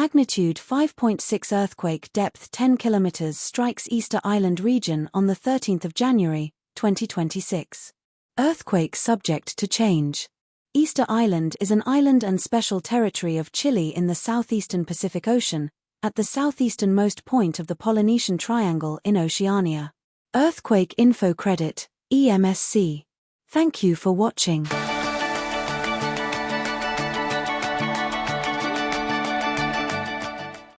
Magnitude 5.6 earthquake, depth 10 kilometers, strikes Easter Island region on the 13th of January, 2026. Earthquake subject to change. Easter Island is an island and special territory of Chile in the southeastern Pacific Ocean, at the southeasternmost point of the Polynesian Triangle in Oceania. Earthquake Info Credit, EMSC. Thank you for watching.